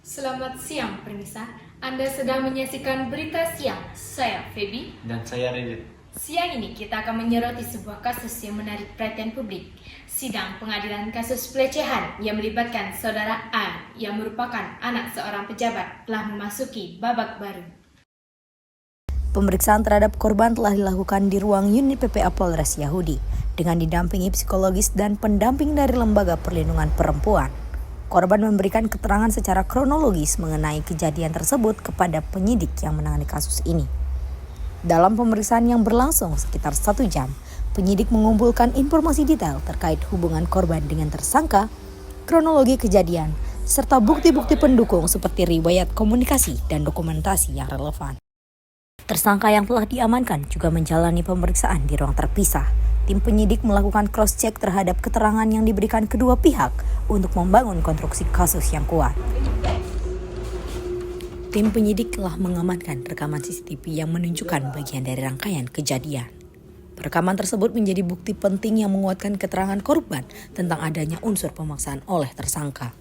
Selamat siang, pemirsa. Anda sedang menyaksikan berita siang. Saya Feby. Dan saya Redit. Siang ini kita akan menyoroti sebuah kasus yang menarik perhatian publik. Sidang pengadilan kasus pelecehan yang melibatkan saudara A yang merupakan anak seorang pejabat telah memasuki babak baru. Pemeriksaan terhadap korban telah dilakukan di ruang unit PPA Polres Yahudi dengan didampingi psikologis dan pendamping dari Lembaga Perlindungan Perempuan. Korban memberikan keterangan secara kronologis mengenai kejadian tersebut kepada penyidik yang menangani kasus ini. Dalam pemeriksaan yang berlangsung sekitar 1 jam, penyidik mengumpulkan informasi detail terkait hubungan korban dengan tersangka, kronologi kejadian, serta bukti-bukti pendukung seperti riwayat komunikasi dan dokumentasi yang relevan. Tersangka yang telah diamankan juga menjalani pemeriksaan di ruang terpisah. Tim penyidik melakukan cross-check terhadap keterangan yang diberikan kedua pihak untuk membangun konstruksi kasus yang kuat. Tim penyidik telah mengamankan rekaman CCTV yang menunjukkan bagian dari rangkaian kejadian. Rekaman tersebut menjadi bukti penting yang menguatkan keterangan korban tentang adanya unsur pemaksaan oleh tersangka.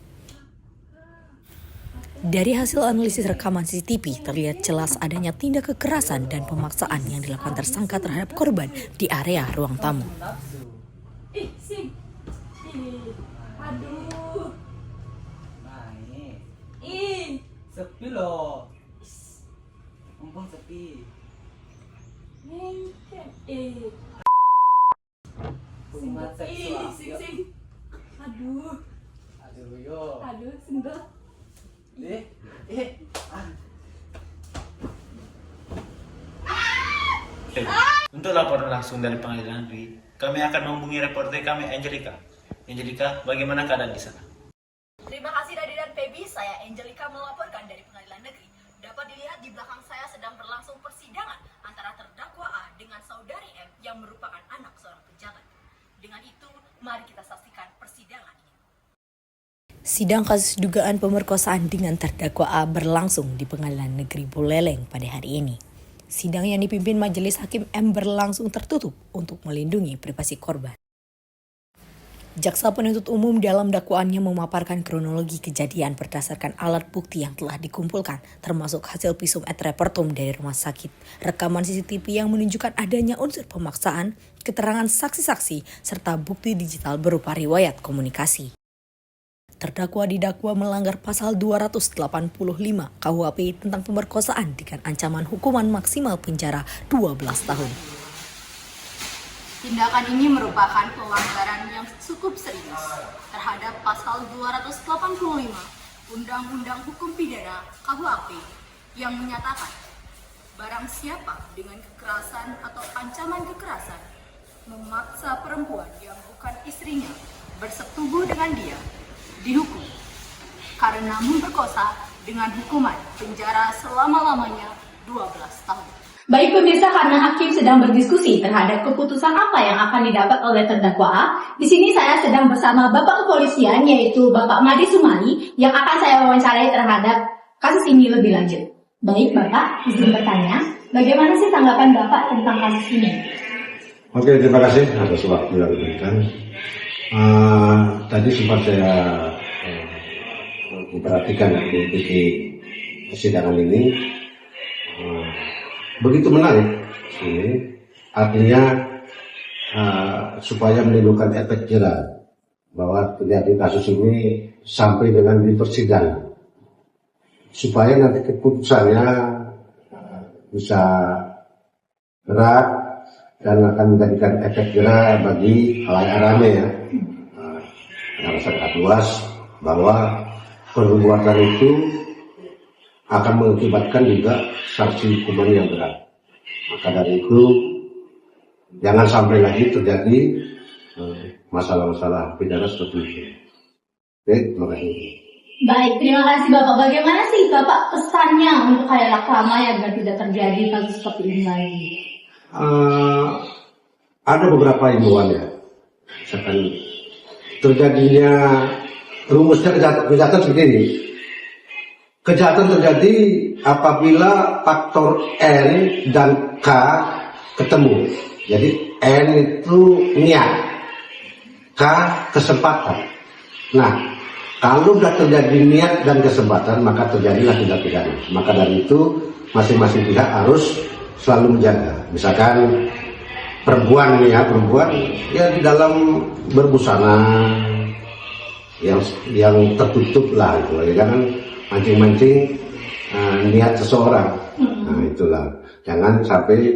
Dari hasil analisis rekaman CCTV, terlihat jelas adanya tindak kekerasan dan pemaksaan yang dilakukan tersangka terhadap korban di area ruang tamu. Aduh. Sepi loh. Mumpung sepi. Hubungan seksual. Aduh, Aduh yo. aduh, sendok. Untuk laporan langsung dari pengadilan negeri, kami akan menghubungi reporter kami Angelica. Angelica, bagaimana keadaan di sana? Terima kasih Radit dan Feby, saya Angelica melaporkan dari pengadilan negeri. Dapat dilihat di belakang saya sedang berlangsung persidangan antara terdakwa A dengan saudari M yang merupakan anak seorang pejabat. Dengan itu, mari kita saksikan persidangan ini. Sidang kasus dugaan pemerkosaan dengan terdakwa A berlangsung di Pengadilan Negeri Buleleng pada hari ini. Sidang yang dipimpin Majelis Hakim M berlangsung tertutup untuk melindungi privasi korban. Jaksa penuntut umum dalam dakwaannya memaparkan kronologi kejadian berdasarkan alat bukti yang telah dikumpulkan, termasuk hasil visum et repertum dari rumah sakit, rekaman CCTV yang menunjukkan adanya unsur pemaksaan, keterangan saksi-saksi, serta bukti digital berupa riwayat komunikasi. Terdakwa didakwa melanggar pasal 285 KUHP tentang pemerkosaan dengan ancaman hukuman maksimal penjara 12 tahun. Tindakan ini merupakan pelanggaran yang cukup serius terhadap pasal 285 Undang-Undang Hukum Pidana KUHP yang menyatakan barang siapa dengan kekerasan atau ancaman kekerasan memaksa perempuan yang bukan istrinya bersetubuh dengan dia dihukum karena memperkosa dengan hukuman penjara selama-lamanya 12 tahun. Baik pemirsa, karena hakim sedang berdiskusi terhadap keputusan apa yang akan didapat oleh terdakwa A, di sini saya sedang bersama Bapak Kepolisian yaitu Bapak Made Sumali yang akan saya wawancarai terhadap kasus ini lebih lanjut. Baik Bapak, izin bertanya, bagaimana sih tanggapan Bapak tentang kasus ini? Oke, terima kasih atas waktu yang diberikan. Tadi sempat saya memperhatikan mengikuti persidangan ini. Begitu menarik ini, artinya supaya menimbulkan efek jerah bahwa terjadi kasus ini sampai dengan di persidangan, supaya nanti keputusannya bisa berat dan akan menjadikan efek jerah bagi halayak ramai ya, masyarakat luas, bahwa perbuatan itu akan mengakibatkan juga sanksi hukuman yang berat. Maka dari itu jangan sampai lagi terjadi masalah-masalah pidana seperti itu. Oke, terima kasih. Baik, terima kasih Bapak. Bagaimana sih Bapak pesannya untuk halayak ramai agar tidak terjadi kasus seperti ini lagi? Ada beberapa himbauan ya. Misalkan terjadinya rumusnya kejahatan seperti ini. Kejahatan terjadi apabila faktor N dan K ketemu. Jadi N itu niat, K kesempatan. Nah, Kalau sudah terjadi niat dan kesempatan, maka terjadilah tindak pidana. Maka dari itu, masing-masing pihak harus selalu menjaga. Misalkan perempuan ya di dalam berbusana yang tertutup lah, gitu. Ya kan mancing-mancing niat seseorang. Nah itulah, jangan sampai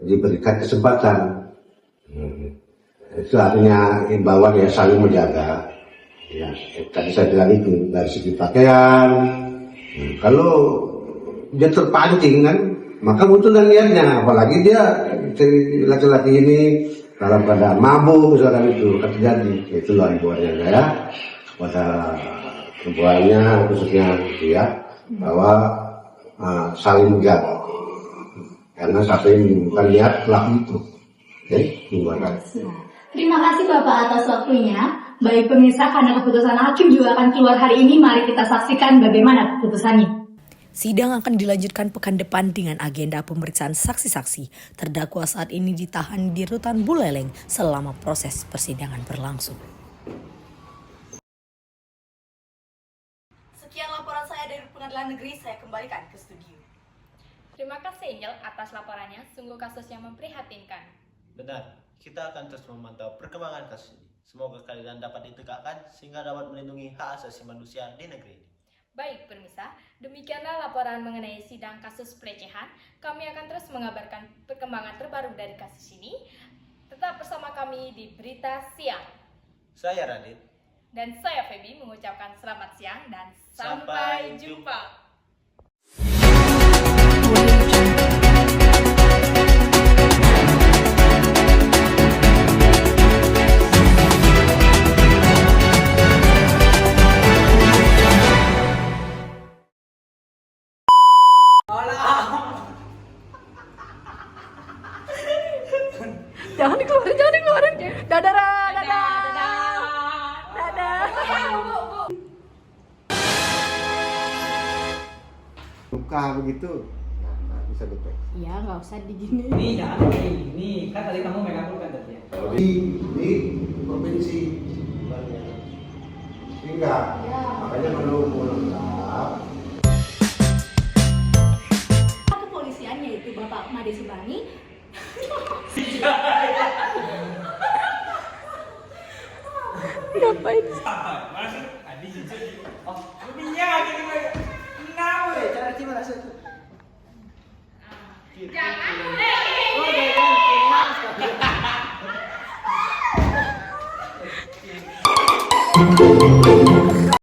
diberikan kesempatan. Itu artinya imbauan ya saling menjaga. Ya, tadi saya bilang itu dari segi pakaian. Kalau dia terpancing kan, maka muncullah niatnya. Apalagi dia laki-laki ini dalam keadaan mabuk misalkan itu akan terjadi. Itulah imbauannya saya kepada perempuannya khususnya dia bahwa saling menjaga. Karena sampai menimbulkan niat pelaku itu. Oke, imbauan. Terima kasih Bapak atas waktunya. Baik pemirsa, karena keputusan hakim juga akan keluar hari ini, mari kita saksikan bagaimana keputusannya. Sidang akan dilanjutkan pekan depan dengan agenda pemeriksaan saksi-saksi. Terdakwa saat ini ditahan di Rutan Buleleng selama proses persidangan berlangsung. Sekian laporan saya dari Pengadilan Negeri, saya kembalikan ke studio. Terima kasih Angel atas laporannya, sungguh kasus yang memprihatinkan. Benar, kita akan terus memantau perkembangan kasus ini. Semoga keadilan dapat ditegakkan sehingga dapat melindungi hak asasi manusia di negeri ini. Baik pemirsa, demikianlah laporan mengenai sidang kasus pelecehan. Kami akan terus mengabarkan perkembangan terbaru dari kasus ini. Tetap bersama kami di Berita Siang. Saya Radit. Dan saya Feby mengucapkan selamat siang dan Sampai sampai jumpa. Jangan dikeluarin. Dadah. Luka begitu, nah, bisa deteksi. Iya, nggak usah digini. Ini jangan ini kan tadi kamu megang kan tadi ya. Di provinsi enggak, makanya perlu lengkap. Kepolisian yaitu Bapak Made Sumani. Ngapain? Jangan.